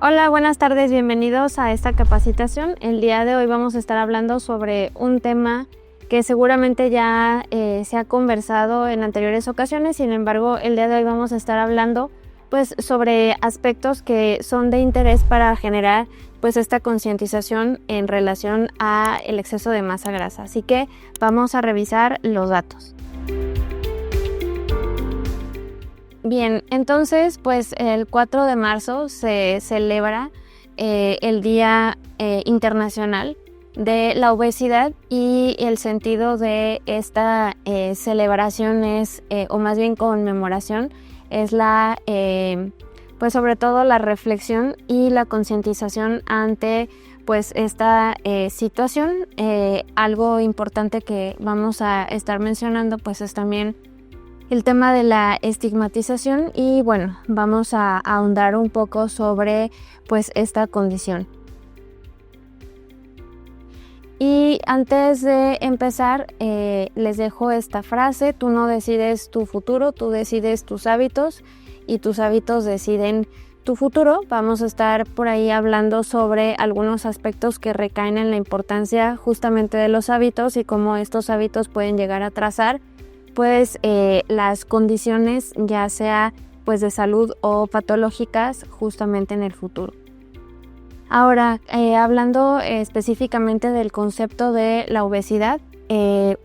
Hola, buenas tardes, bienvenidos a esta capacitación. El día de hoy vamos a estar hablando sobre un tema que seguramente ya se ha conversado en anteriores ocasiones. Sin embargo, el día de hoy vamos a estar hablando pues sobre aspectos que son de interés para generar pues esta concientización en relación a el exceso de masa grasa. Así que vamos a revisar los datos. Bien, entonces pues el 4 de marzo se celebra el Día Internacional de la Obesidad, y el sentido de esta celebración es, o más bien conmemoración, es la pues sobre todo la reflexión y la concientización ante pues esta situación. Algo importante que vamos a estar mencionando pues es también el tema de la estigmatización, y bueno, vamos a ahondar un poco sobre pues esta condición. Y antes de empezar, les dejo esta frase: tú no decides tu futuro, tú decides tus hábitos y tus hábitos deciden tu futuro. Vamos a estar por ahí hablando sobre algunos aspectos que recaen en la importancia justamente de los hábitos y cómo estos hábitos pueden llegar a trazar pues las condiciones, ya sea pues de salud o patológicas, justamente en el futuro. Ahora, hablando específicamente del concepto de la obesidad,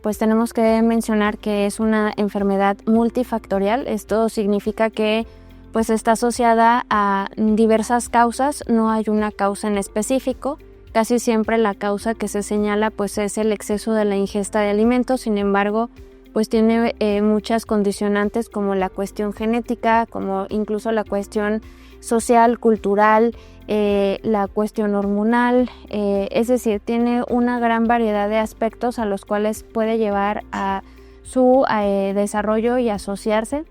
pues tenemos que mencionar que es una enfermedad multifactorial. Esto significa que pues está asociada a diversas causas, no hay una causa en específico. Casi siempre la causa que se señala pues es el exceso de la ingesta de alimentos. Sin embargo, pues tiene muchas condicionantes, como la cuestión genética, como incluso la cuestión social, cultural, la cuestión hormonal, es decir, tiene una gran variedad de aspectos a los cuales puede llevar a su desarrollo y asociarse.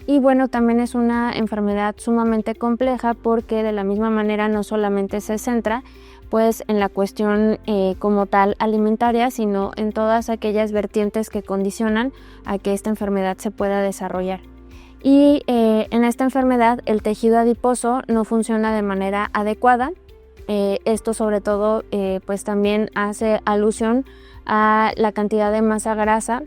Y bueno, también es una enfermedad sumamente compleja porque de la misma manera no solamente se centra pues en la cuestión como tal alimentaria, sino en todas aquellas vertientes que condicionan a que esta enfermedad se pueda desarrollar. Y en esta enfermedad el tejido adiposo no funciona de manera adecuada. Esto sobre todo pues también hace alusión a la cantidad de masa grasa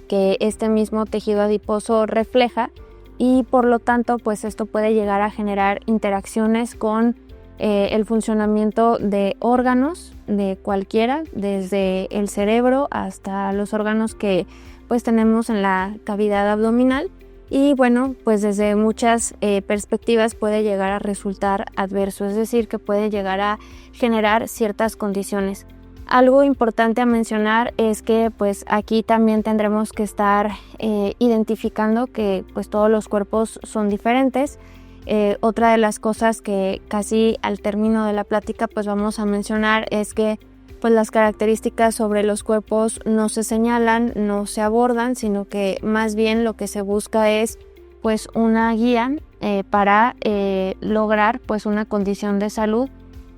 que este mismo tejido adiposo refleja, y por lo tanto pues esto puede llegar a generar interacciones con el funcionamiento de órganos de cualquiera, desde el cerebro hasta los órganos que pues tenemos en la cavidad abdominal, y bueno, pues desde muchas perspectivas puede llegar a resultar adverso, es decir, que puede llegar a generar ciertas condiciones. Algo importante a mencionar es que pues aquí también tendremos que estar identificando que pues todos los cuerpos son diferentes. Otra de las cosas que casi al término de la plática pues vamos a mencionar es que pues las características sobre los cuerpos no se señalan, no se abordan, sino que más bien lo que se busca es pues una guía para lograr pues una condición de salud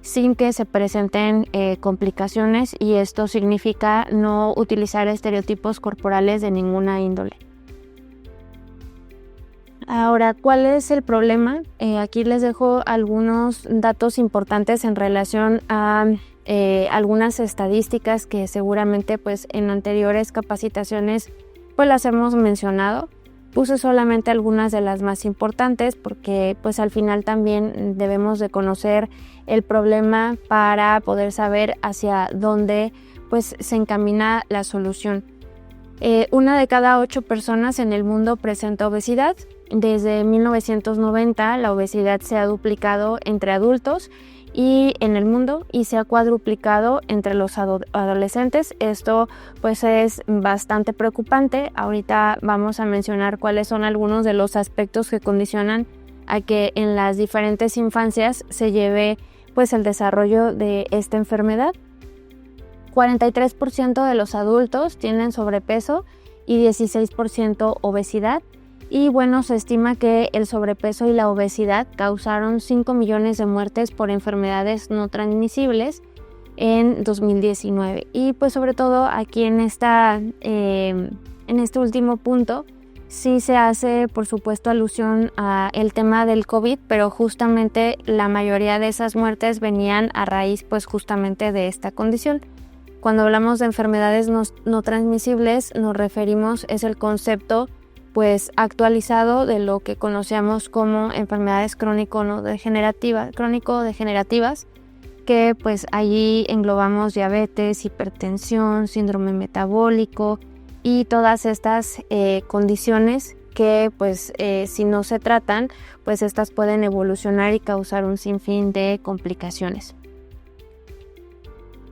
sin que se presenten complicaciones, y esto significa no utilizar estereotipos corporales de ninguna índole. Ahora, ¿cuál es el problema? Aquí les dejo algunos datos importantes en relación a algunas estadísticas que seguramente pues en anteriores capacitaciones pues las hemos mencionado. Puse solamente algunas de las más importantes porque pues al final también debemos de conocer el problema para poder saber hacia dónde pues se encamina la solución. Una de cada 8 personas en el mundo presenta obesidad. Desde 1990 la obesidad se ha duplicado entre adultos y en el mundo, y se ha cuadruplicado entre los adolescentes. Esto pues es bastante preocupante. Ahorita vamos a mencionar cuáles son algunos de los aspectos que condicionan a que en las diferentes infancias se lleve pues el desarrollo de esta enfermedad. 43% de los adultos tienen sobrepeso y 16% obesidad. Y bueno, se estima que el sobrepeso y la obesidad causaron 5 millones de muertes por enfermedades no transmisibles en 2019. Y pues sobre todo aquí en este último punto, Sí se hace, por supuesto, alusión a el tema del COVID, pero justamente la mayoría de esas muertes venían a raíz, pues justamente de esta condición. Cuando hablamos de enfermedades no transmisibles, nos referimos, es el concepto pues actualizado de lo que conocíamos como enfermedades crónico-degenerativas, que pues allí englobamos diabetes, hipertensión, síndrome metabólico y todas estas condiciones que pues si no se tratan, pues estas pueden evolucionar y causar un sinfín de complicaciones.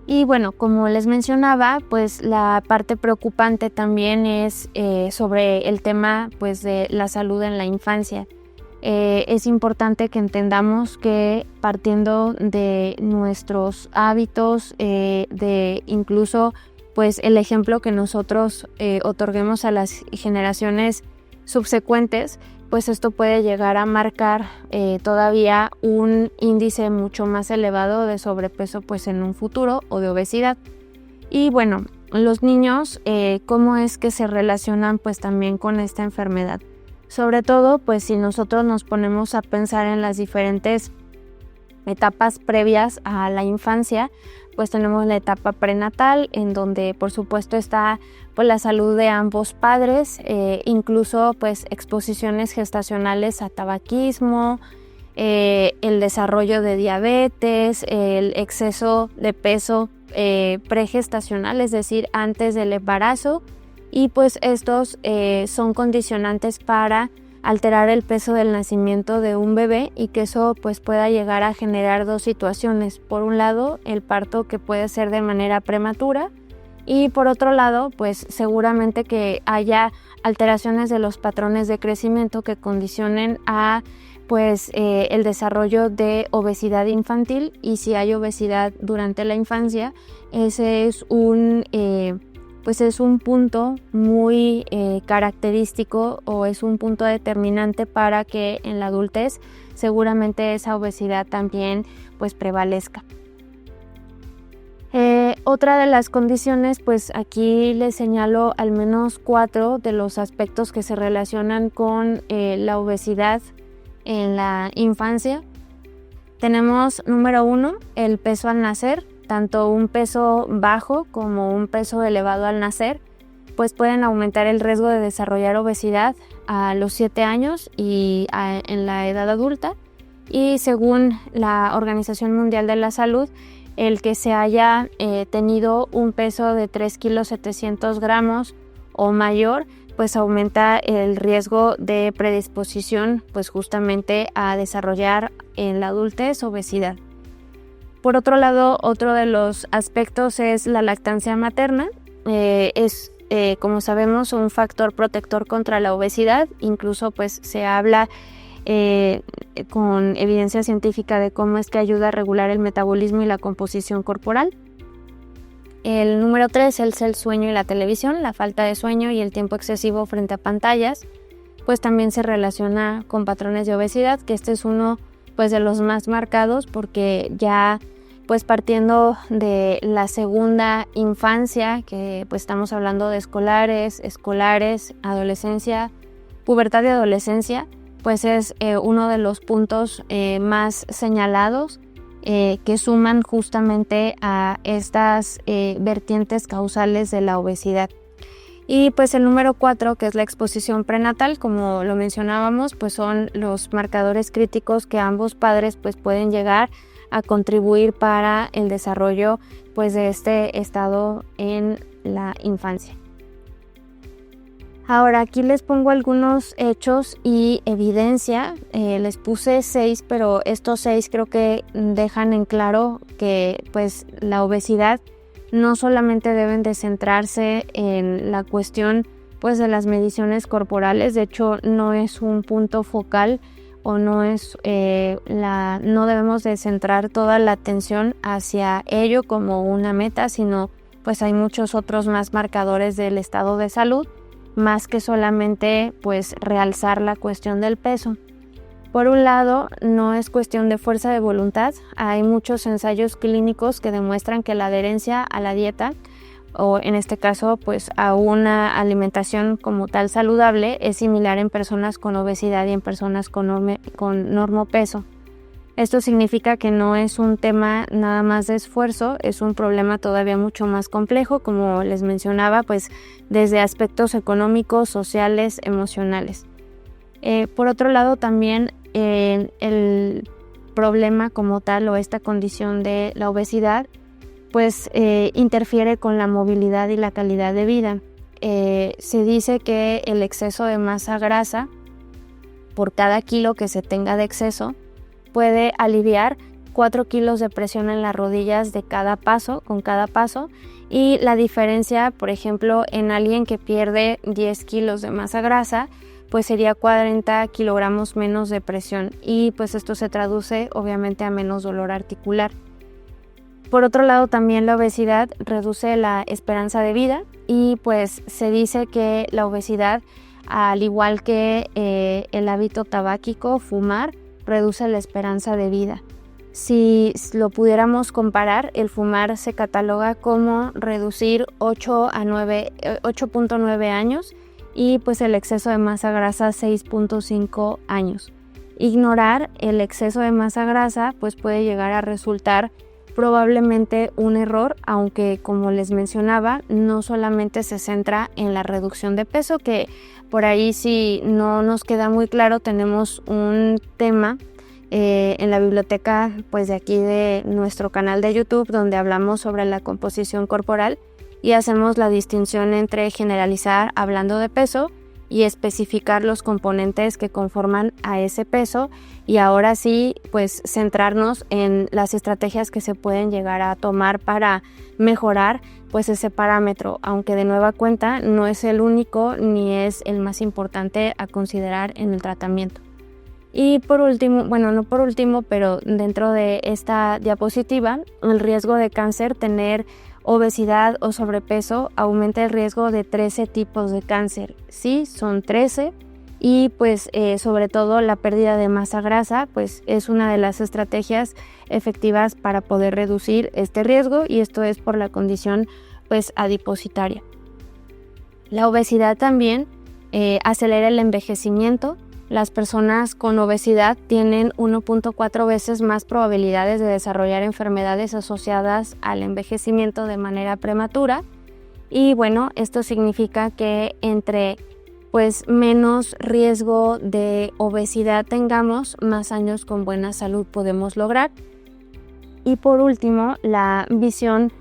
Y bueno, como les mencionaba, pues la parte preocupante también es sobre el tema pues de la salud en la infancia. Es importante que entendamos que partiendo de nuestros hábitos, de incluso pues el ejemplo que nosotros otorguemos a las generaciones subsecuentes, pues esto puede llegar a marcar todavía un índice mucho más elevado de sobrepeso pues en un futuro o de obesidad. Y bueno, los niños, ¿cómo es que se relacionan pues también con esta enfermedad? Sobre todo pues si nosotros nos ponemos a pensar en las diferentes etapas previas a la infancia, pues tenemos la etapa prenatal, en donde por supuesto está pues la salud de ambos padres, incluso pues exposiciones gestacionales a tabaquismo, el desarrollo de diabetes, el exceso de peso pregestacional, es decir, antes del embarazo, y pues estos son condicionantes para alterar el peso del nacimiento de un bebé y que eso pues pueda llegar a generar dos situaciones. Por un lado, el parto que puede ser de manera prematura y por otro lado, pues seguramente que haya alteraciones de los patrones de crecimiento que condicionen a pues el desarrollo de obesidad infantil, y si hay obesidad durante la infancia, ese es un punto muy característico o es un punto determinante para que en la adultez seguramente esa obesidad también pues prevalezca. Otra de las condiciones, pues aquí les señalo al menos 4 de los aspectos que se relacionan con la obesidad en la infancia. Tenemos número 1, el peso al nacer. Tanto un peso bajo como un peso elevado al nacer, pues pueden aumentar el riesgo de desarrollar obesidad a los 7 años y en la edad adulta. Y según la Organización Mundial de la Salud, el que se haya tenido un peso de 3,7 kilos o mayor, pues aumenta el riesgo de predisposición pues justamente a desarrollar en la adultez obesidad. Por otro lado, otro de los aspectos es la lactancia materna. Es, como sabemos, un factor protector contra la obesidad. Incluso pues se habla con evidencia científica de cómo es que ayuda a regular el metabolismo y la composición corporal. El número 3 es el sueño y la televisión. La falta de sueño y el tiempo excesivo frente a pantallas pues también se relaciona con patrones de obesidad, que este es uno pues de los más marcados, porque ya pues partiendo de la segunda infancia, que pues estamos hablando de escolares, adolescencia, pubertad y adolescencia, pues es uno de los puntos más señalados que suman justamente a estas vertientes causales de la obesidad. Y pues el número 4, que es la exposición prenatal, como lo mencionábamos, pues son los marcadores críticos que ambos padres pues pueden llegar a contribuir para el desarrollo pues de este estado en la infancia. Ahora aquí les pongo algunos hechos y evidencia. Les puse 6, pero estos 6 creo que dejan en claro que pues la obesidad no solamente deben de centrarse en la cuestión pues de las mediciones corporales. De hecho, no es un punto focal o no es no debemos de centrar toda la atención hacia ello como una meta, sino pues hay muchos otros más marcadores del estado de salud, más que solamente pues realzar la cuestión del peso. Por un lado, no es cuestión de fuerza de voluntad. Hay muchos ensayos clínicos que demuestran que la adherencia a la dieta o en este caso pues a una alimentación como tal saludable es similar en personas con obesidad y en personas con normopeso. Esto significa que no es un tema nada más de esfuerzo, es un problema todavía mucho más complejo, como les mencionaba, pues desde aspectos económicos, sociales, emocionales. Por otro lado, también el problema como tal o esta condición de la obesidad, pues interfiere con la movilidad y la calidad de vida. Se dice que el exceso de masa grasa por cada kilo que se tenga de exceso puede aliviar 4 kilos de presión en las rodillas de cada paso, con cada paso, y la diferencia, por ejemplo, en alguien que pierde 10 kilos de masa grasa, pues sería 40 kilogramos menos de presión, y pues esto se traduce obviamente a menos dolor articular. Por otro lado, también la obesidad reduce la esperanza de vida, y pues se dice que la obesidad, al igual que el hábito tabáquico, fumar, reduce la esperanza de vida. Si lo pudiéramos comparar, el fumar se cataloga como reducir 8.9 años y pues el exceso de masa grasa 6.5 años. Ignorar el exceso de masa grasa pues puede llegar a resultar probablemente un error, aunque como les mencionaba, no solamente se centra en la reducción de peso, que por ahí si no nos queda muy claro, tenemos un tema en la biblioteca pues de aquí de nuestro canal de YouTube donde hablamos sobre la composición corporal y hacemos la distinción entre generalizar hablando de peso y especificar los componentes que conforman a ese peso, y ahora sí pues centrarnos en las estrategias que se pueden llegar a tomar para mejorar pues ese parámetro, aunque de nueva cuenta no es el único ni es el más importante a considerar en el tratamiento. Y por último, bueno, no por último, pero dentro de esta diapositiva, el riesgo de cáncer, tener obesidad o sobrepeso aumenta el riesgo de 13 tipos de cáncer. Sí, son 13, y pues sobre todo la pérdida de masa grasa pues es una de las estrategias efectivas para poder reducir este riesgo, y esto es por la condición pues adipositaria. La obesidad también acelera el envejecimiento. Las personas con obesidad tienen 1.4 veces más probabilidades de desarrollar enfermedades asociadas al envejecimiento de manera prematura, y bueno, esto significa que entre pues menos riesgo de obesidad tengamos, más años con buena salud podemos lograr. Y por último, la visión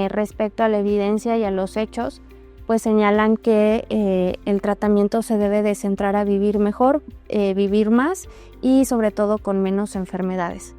respecto a la evidencia y a los hechos pues señalan que el tratamiento se debe de centrar a vivir mejor, vivir más y sobre todo con menos enfermedades.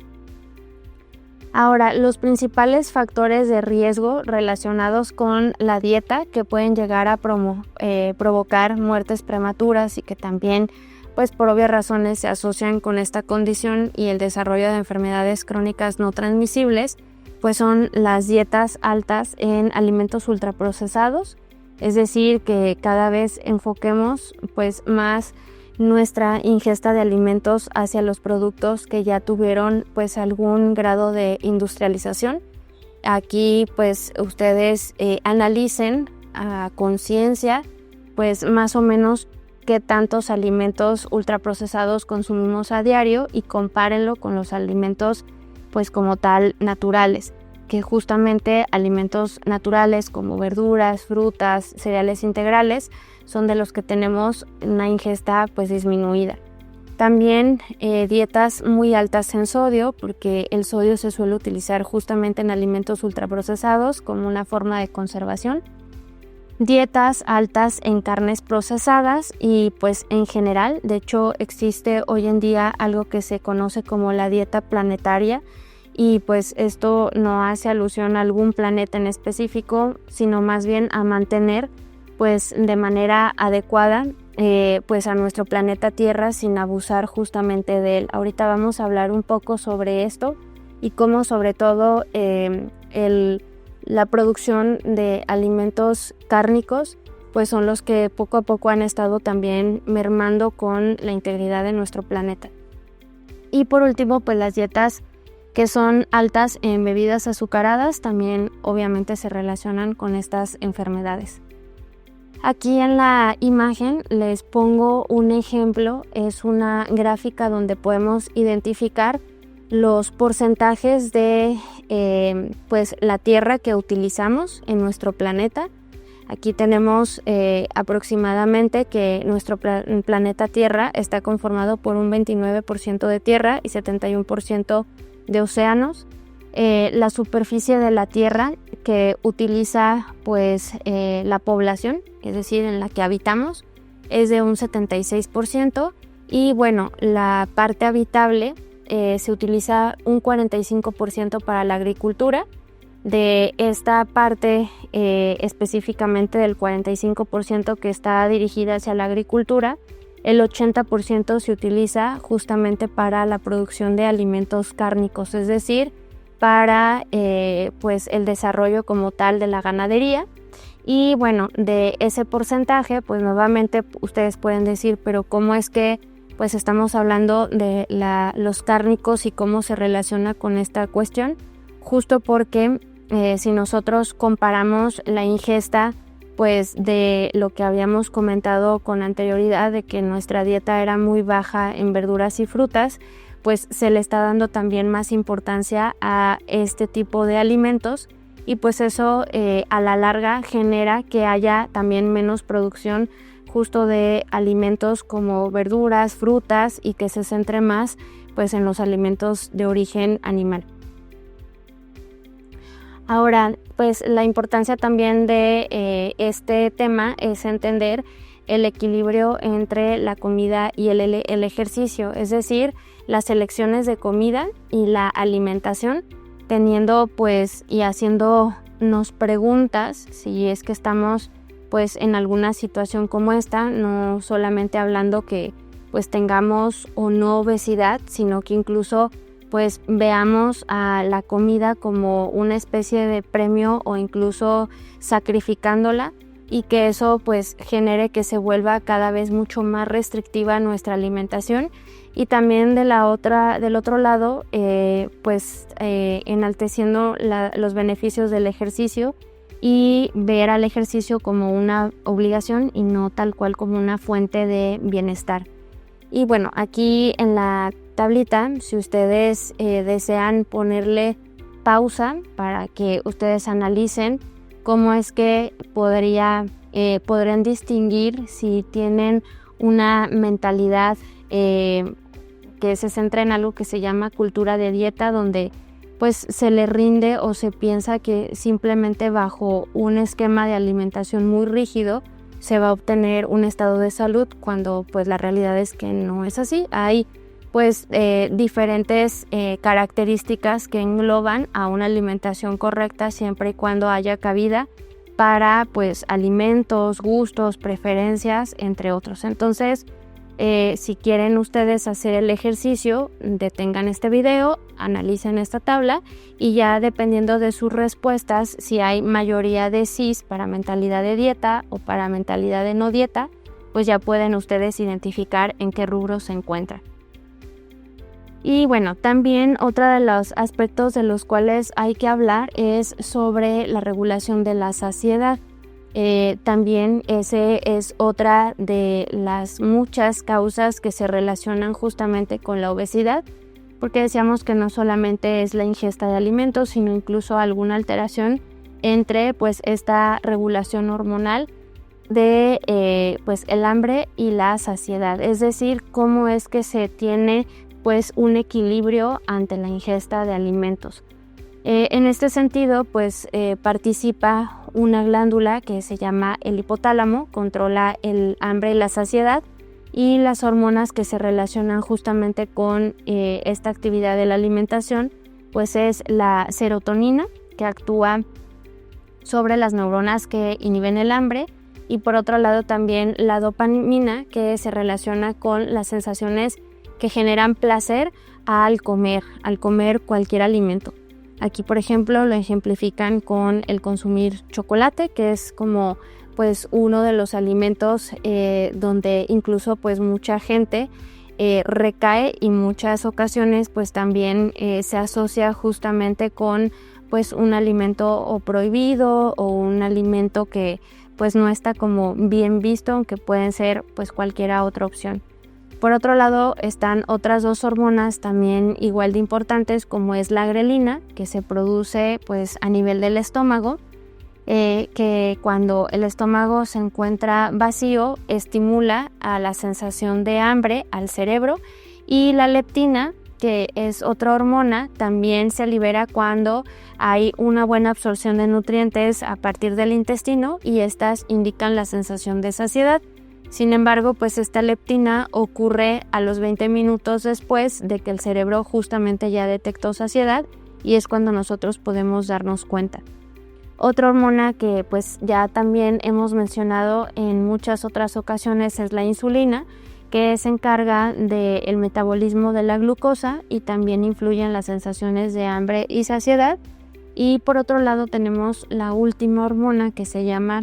Ahora, los principales factores de riesgo relacionados con la dieta que pueden llegar a provocar muertes prematuras y que también pues por obvias razones se asocian con esta condición y el desarrollo de enfermedades crónicas no transmisibles, pues son las dietas altas en alimentos ultraprocesados. Es decir, que cada vez enfoquemos pues más nuestra ingesta de alimentos hacia los productos que ya tuvieron pues algún grado de industrialización. Aquí pues ustedes analicen a conciencia pues más o menos qué tantos alimentos ultraprocesados consumimos a diario y compárenlo con los alimentos pues como tal naturales, que justamente alimentos naturales como verduras, frutas, cereales integrales son de los que tenemos una ingesta pues disminuida. También dietas muy altas en sodio, porque el sodio se suele utilizar justamente en alimentos ultraprocesados como una forma de conservación. Dietas altas en carnes procesadas y pues en general, de hecho existe hoy en día algo que se conoce como la dieta planetaria, y pues esto no hace alusión a algún planeta en específico, sino más bien a mantener pues de manera adecuada pues a nuestro planeta Tierra sin abusar justamente de él. Ahorita vamos a hablar un poco sobre esto y cómo sobre todo la producción de alimentos cárnicos pues son los que poco a poco han estado también mermando con la integridad de nuestro planeta. Y por último pues las dietas que son altas en bebidas azucaradas, también obviamente se relacionan con estas enfermedades. Aquí en la imagen les pongo un ejemplo, es una gráfica donde podemos identificar los porcentajes de pues la tierra que utilizamos en nuestro planeta. Aquí tenemos aproximadamente que nuestro planeta Tierra está conformado por un 29% de tierra y 71% de océanos. La superficie de la Tierra que utiliza pues la población, es decir, en la que habitamos, es de un 76%, y bueno, la parte habitable se utiliza un 45% para la agricultura. De esta parte específicamente del 45% que está dirigida hacia la agricultura, el 80% se utiliza justamente para la producción de alimentos cárnicos, es decir, para pues el desarrollo como tal de la ganadería. Y bueno, de ese porcentaje, pues nuevamente ustedes pueden decir, pero ¿cómo es que pues estamos hablando de los cárnicos y cómo se relaciona con esta cuestión? Justo porque si nosotros comparamos la ingesta pues de lo que habíamos comentado con anterioridad, de que nuestra dieta era muy baja en verduras y frutas, pues se le está dando también más importancia a este tipo de alimentos, y pues eso a la larga genera que haya también menos producción justo de alimentos como verduras, frutas, y que se centre más pues en los alimentos de origen animal. Ahora, pues la importancia también de este tema es entender el equilibrio entre la comida y el ejercicio, es decir, las elecciones de comida y la alimentación, teniendo pues y haciéndonos preguntas si es que estamos pues en alguna situación como esta, no solamente hablando que pues tengamos o no obesidad, sino que incluso pues veamos a la comida como una especie de premio o incluso sacrificándola, y que eso pues genere que se vuelva cada vez mucho más restrictiva nuestra alimentación. Y también del otro lado pues enalteciendo los beneficios del ejercicio, y ver al ejercicio como una obligación y no tal cual como una fuente de bienestar. Y bueno, aquí en la tablita, si ustedes desean ponerle pausa para que ustedes analicen cómo es que podrían distinguir si tienen una mentalidad que se centra en algo que se llama cultura de dieta, donde pues se le rinde o se piensa que simplemente bajo un esquema de alimentación muy rígido se va a obtener un estado de salud, cuando pues la realidad es que no es así. Hay pues diferentes características que engloban a una alimentación correcta, siempre y cuando haya cabida para pues alimentos, gustos, preferencias, entre otros. Entonces, si quieren ustedes hacer el ejercicio, detengan este video, analicen esta tabla, y ya dependiendo de sus respuestas, si hay mayoría de sís para mentalidad de dieta o para mentalidad de no dieta, pues ya pueden ustedes identificar en qué rubro se encuentran. Y bueno, también otro de los aspectos de los cuales hay que hablar es sobre la regulación de la saciedad. También ese es otra de las muchas causas que se relacionan justamente con la obesidad, porque decíamos que no solamente es la ingesta de alimentos, sino incluso alguna alteración entre pues esta regulación hormonal de pues el hambre y la saciedad, es decir, cómo es que se tiene pues un equilibrio ante la ingesta de alimentos. En este sentido, pues participa una glándula que se llama el hipotálamo, controla el hambre y la saciedad, y las hormonas que se relacionan justamente con esta actividad de la alimentación, pues es la serotonina, que actúa sobre las neuronas que inhiben el hambre, y por otro lado también la dopamina, que se relaciona con las sensaciones que generan placer al comer cualquier alimento. Aquí, por ejemplo, lo ejemplifican con el consumir chocolate, que es como pues uno de los alimentos donde incluso pues mucha gente recae y muchas ocasiones pues también se asocia justamente con pues un alimento o prohibido o un alimento que pues no está como bien visto, aunque pueden ser pues cualquiera otra opción. Por otro lado están otras dos hormonas también igual de importantes, como es la grelina, que se produce pues a nivel del estómago, que cuando el estómago se encuentra vacío estimula a la sensación de hambre al cerebro, y la leptina, que es otra hormona, también se libera cuando hay una buena absorción de nutrientes a partir del intestino y estas indican la sensación de saciedad. Sin embargo, pues esta leptina ocurre a los 20 minutos después de que el cerebro justamente ya detectó saciedad, y es cuando nosotros podemos darnos cuenta. Otra hormona que pues ya también hemos mencionado en muchas otras ocasiones es la insulina, que se encarga del metabolismo de la glucosa y también influye en las sensaciones de hambre y saciedad. Y por otro lado tenemos la última hormona, que se llama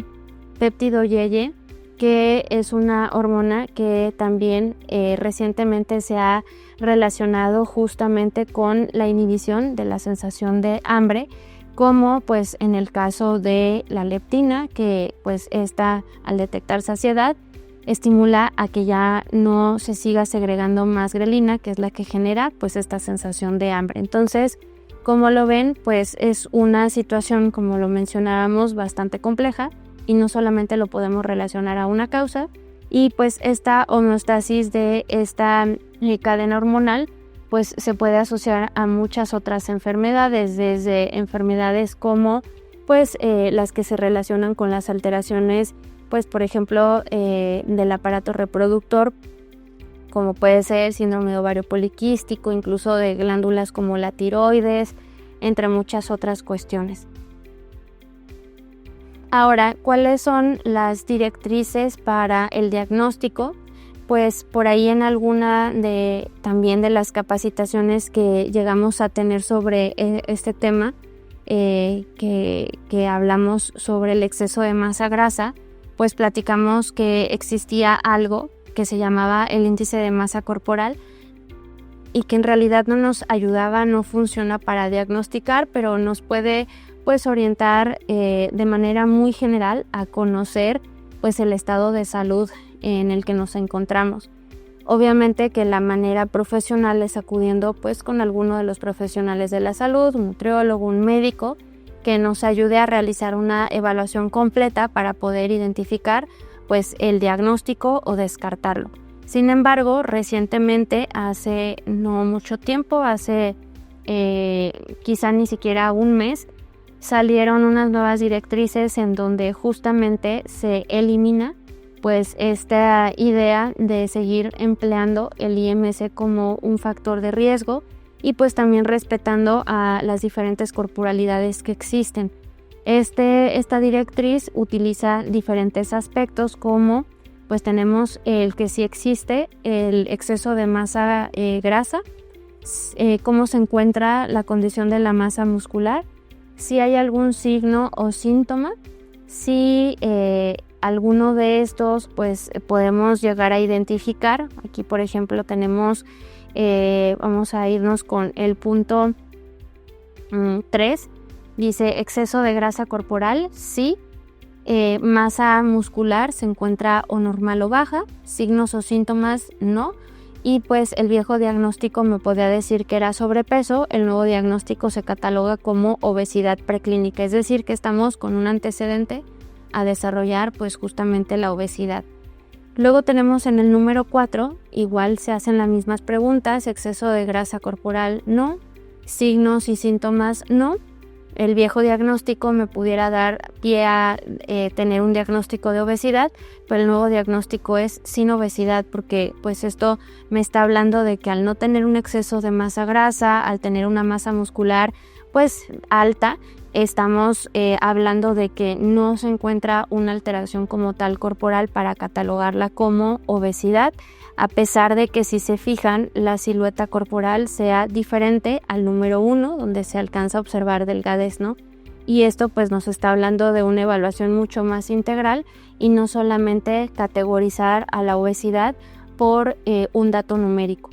péptido YY, que es una hormona que también recientemente se ha relacionado justamente con la inhibición de la sensación de hambre, como pues en el caso de la leptina, que pues esta al detectar saciedad estimula a que ya no se siga segregando más grelina, que es la que genera pues esta sensación de hambre. Entonces, como lo ven, pues es una situación, como lo mencionábamos, bastante compleja, y no solamente lo podemos relacionar a una causa, y pues esta homeostasis de esta cadena hormonal pues se puede asociar a muchas otras enfermedades, desde enfermedades como pues las que se relacionan con las alteraciones, pues por ejemplo del aparato reproductor, como puede ser síndrome de ovario poliquístico, incluso de glándulas como la tiroides, entre muchas otras cuestiones. Ahora, ¿cuáles son las directrices para el diagnóstico? Pues por ahí en alguna también de las capacitaciones que llegamos a tener sobre este tema, que hablamos sobre el exceso de masa grasa, pues platicamos que existía algo que se llamaba el índice de masa corporal, y que en realidad no nos ayudaba, no funciona para diagnosticar, pero nos puede pues orientar de manera muy general a conocer pues el estado de salud en el que nos encontramos. Obviamente que la manera profesional es acudiendo pues con alguno de los profesionales de la salud, un nutriólogo, un médico, que nos ayude a realizar una evaluación completa para poder identificar pues el diagnóstico o descartarlo. Sin embargo, recientemente, hace no mucho tiempo, hace quizá ni siquiera un mes, salieron unas nuevas directrices en donde justamente se elimina pues esta idea de seguir empleando el IMC como un factor de riesgo, y pues también respetando a las diferentes corporalidades que existen. Esta directriz utiliza diferentes aspectos, como pues tenemos el que sí existe el exceso de masa grasa, cómo se encuentra la condición de la masa muscular, si hay algún signo o síntoma, si alguno de estos pues podemos llegar a identificar. Aquí por ejemplo tenemos, vamos a irnos con el punto 3, dice exceso de grasa corporal, sí. Masa muscular se encuentra o normal o baja, signos o síntomas no, y pues el viejo diagnóstico me podía decir que era sobrepeso, el nuevo diagnóstico se cataloga como obesidad preclínica, es decir que estamos con un antecedente a desarrollar pues justamente la obesidad. Luego tenemos en el número 4, igual se hacen las mismas preguntas, exceso de grasa corporal no, signos y síntomas no. El viejo diagnóstico me pudiera dar pie a tener un diagnóstico de obesidad, pero el nuevo diagnóstico es sin obesidad, porque pues esto me está hablando de que al no tener un exceso de masa grasa, al tener una masa muscular pues alta, estamos hablando de que no se encuentra una alteración como tal corporal para catalogarla como obesidad, a pesar de que si se fijan la silueta corporal sea diferente al número 1, donde se alcanza a observar delgadez, ¿no? Y esto pues nos está hablando de una evaluación mucho más integral y no solamente categorizar a la obesidad por un dato numérico.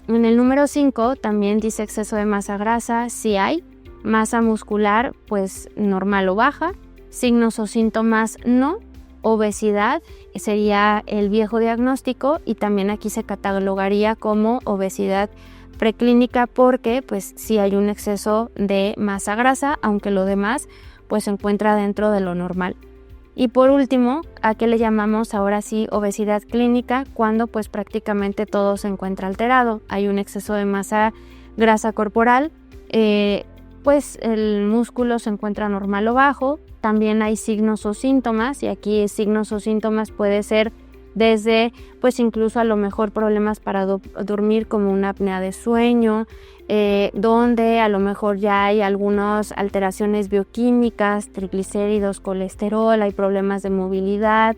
En el número 5 también dice exceso de masa grasa, sí hay, masa muscular pues normal o baja, signos o síntomas no, obesidad sería el viejo diagnóstico y también aquí se catalogaría como obesidad preclínica porque pues sí hay un exceso de masa grasa, aunque lo demás pues se encuentra dentro de lo normal. Y por último, ¿a qué le llamamos ahora sí obesidad clínica? Cuando pues prácticamente todo se encuentra alterado. Hay un exceso de masa grasa corporal, pues el músculo se encuentra normal o bajo. También hay signos o síntomas y aquí signos o síntomas puede ser desde pues incluso a lo mejor problemas para dormir como una apnea de sueño, donde a lo mejor ya hay algunas alteraciones bioquímicas, triglicéridos, colesterol, hay problemas de movilidad,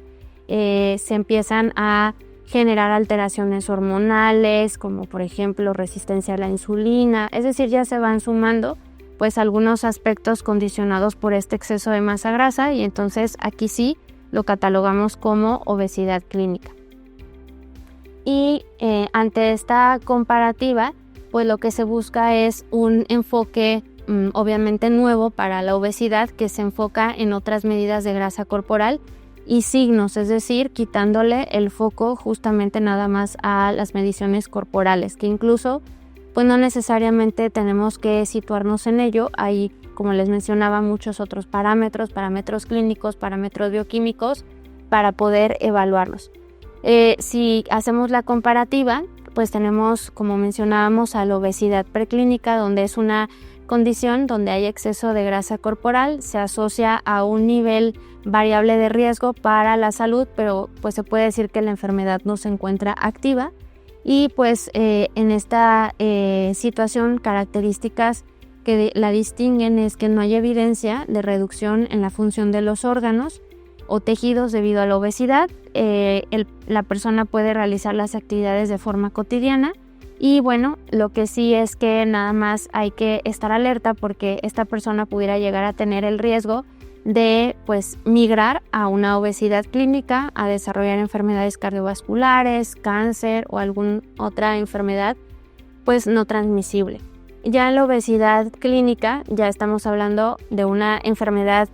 se empiezan a generar alteraciones hormonales como por ejemplo resistencia a la insulina, es decir, ya se van sumando pues algunos aspectos condicionados por este exceso de masa grasa y entonces aquí sí lo catalogamos como obesidad clínica. Y ante esta comparativa, pues lo que se busca es un enfoque obviamente nuevo para la obesidad que se enfoca en otras medidas de grasa corporal y signos, es decir, quitándole el foco justamente nada más a las mediciones corporales, que incluso pues no necesariamente tenemos que situarnos en ello. Hay, como les mencionaba, muchos otros parámetros clínicos, parámetros bioquímicos para poder evaluarlos. Si hacemos la comparativa, pues tenemos, como mencionábamos, a la obesidad preclínica, donde es una condición donde hay exceso de grasa corporal, se asocia a un nivel variable de riesgo para la salud, pero pues se puede decir que la enfermedad no se encuentra activa. Y pues en esta situación, características que la distinguen es que no hay evidencia de reducción en la función de los órganos o tejidos debido a la obesidad. La persona puede realizar las actividades de forma cotidiana y bueno, lo que sí es que nada más hay que estar alerta porque esta persona pudiera llegar a tener el riesgo de pues migrar a una obesidad clínica, a desarrollar enfermedades cardiovasculares, cáncer o alguna otra enfermedad pues no transmisible. Ya en la obesidad clínica ya estamos hablando de una enfermedad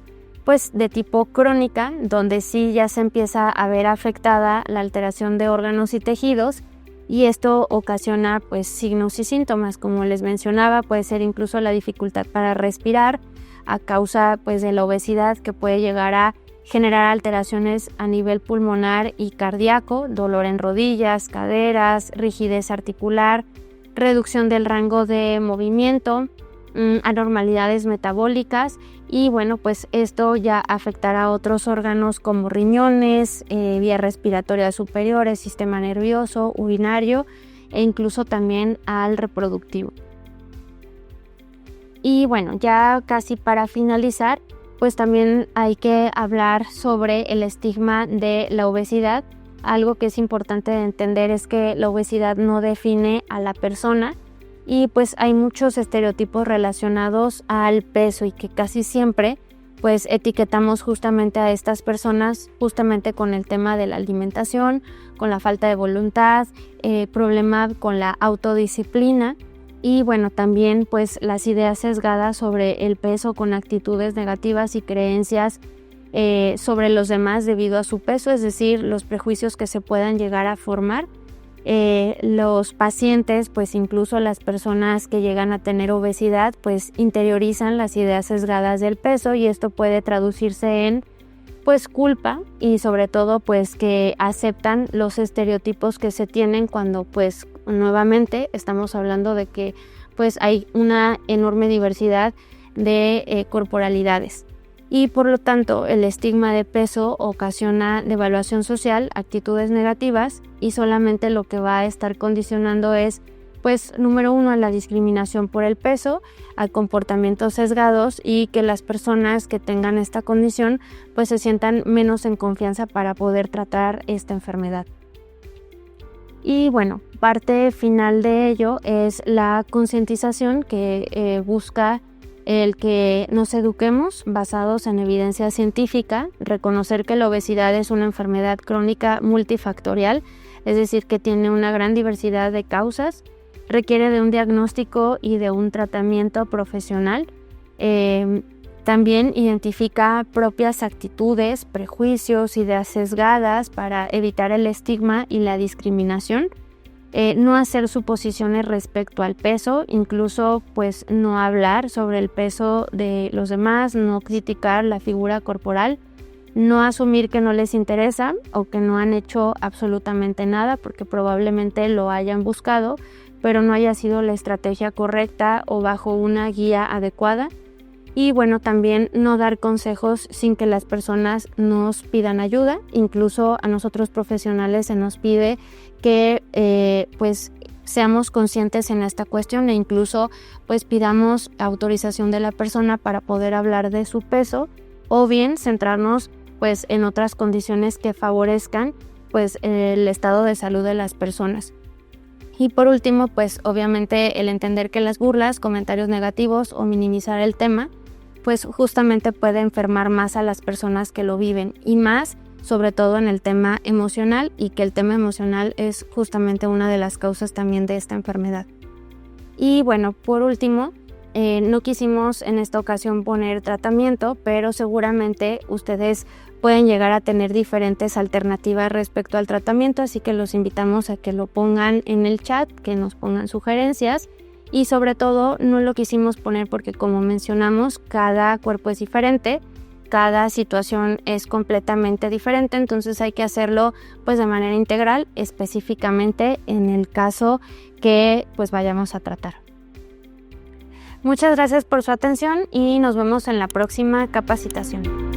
pues de tipo crónica, donde sí ya se empieza a ver afectada la alteración de órganos y tejidos y esto ocasiona pues signos y síntomas, como les mencionaba, puede ser incluso la dificultad para respirar, a causa pues de la obesidad que puede llegar a generar alteraciones a nivel pulmonar y cardíaco, dolor en rodillas, caderas, rigidez articular, reducción del rango de movimiento, anormalidades metabólicas y bueno pues esto ya afectará a otros órganos como riñones, vías respiratorias superiores, sistema nervioso, urinario e incluso también al reproductivo. Y bueno, ya casi para finalizar, pues también hay que hablar sobre el estigma de la obesidad. Algo que es importante de entender es que la obesidad no define a la persona y pues hay muchos estereotipos relacionados al peso y que casi siempre pues etiquetamos justamente a estas personas justamente con el tema de la alimentación, con la falta de voluntad, problema con la autodisciplina. Y bueno, también pues las ideas sesgadas sobre el peso con actitudes negativas y creencias sobre los demás debido a su peso, es decir, los prejuicios que se puedan llegar a formar. Los pacientes, pues incluso las personas que llegan a tener obesidad, pues interiorizan las ideas sesgadas del peso y esto puede traducirse en pues culpa y sobre todo pues que aceptan los estereotipos que se tienen cuando pues nuevamente estamos hablando de que pues hay una enorme diversidad de corporalidades y por lo tanto el estigma de peso ocasiona devaluación social, actitudes negativas y solamente lo que va a estar condicionando es pues número uno a la discriminación por el peso, a comportamientos sesgados y que las personas que tengan esta condición pues se sientan menos en confianza para poder tratar esta enfermedad. Y bueno, parte final de ello es la concientización que busca el que nos eduquemos basados en evidencia científica, reconocer que la obesidad es una enfermedad crónica multifactorial, es decir, que tiene una gran diversidad de causas, requiere de un diagnóstico y de un tratamiento profesional. También identifica propias actitudes, prejuicios, ideas sesgadas para evitar el estigma y la discriminación. No hacer suposiciones respecto al peso, incluso pues no hablar sobre el peso de los demás, no criticar la figura corporal, no asumir que no les interesa o que no han hecho absolutamente nada porque probablemente lo hayan buscado, pero no haya sido la estrategia correcta o bajo una guía adecuada. Y bueno, también no dar consejos sin que las personas nos pidan ayuda. Incluso a nosotros profesionales se nos pide que pues seamos conscientes en esta cuestión e incluso pues pidamos autorización de la persona para poder hablar de su peso o bien centrarnos pues en otras condiciones que favorezcan pues el estado de salud de las personas. Y por último, pues obviamente el entender que las burlas, comentarios negativos o minimizar el tema pues justamente puede enfermar más a las personas que lo viven y más sobre todo en el tema emocional, y que el tema emocional es justamente una de las causas también de esta enfermedad. Y bueno, por último, no quisimos en esta ocasión poner tratamiento, pero seguramente ustedes pueden llegar a tener diferentes alternativas respecto al tratamiento, así que los invitamos a que lo pongan en el chat, que nos pongan sugerencias. Y sobre todo no lo quisimos poner porque, como mencionamos, cada cuerpo es diferente, cada situación es completamente diferente, entonces hay que hacerlo pues de manera integral, específicamente en el caso que pues vayamos a tratar. Muchas gracias por su atención y nos vemos en la próxima capacitación.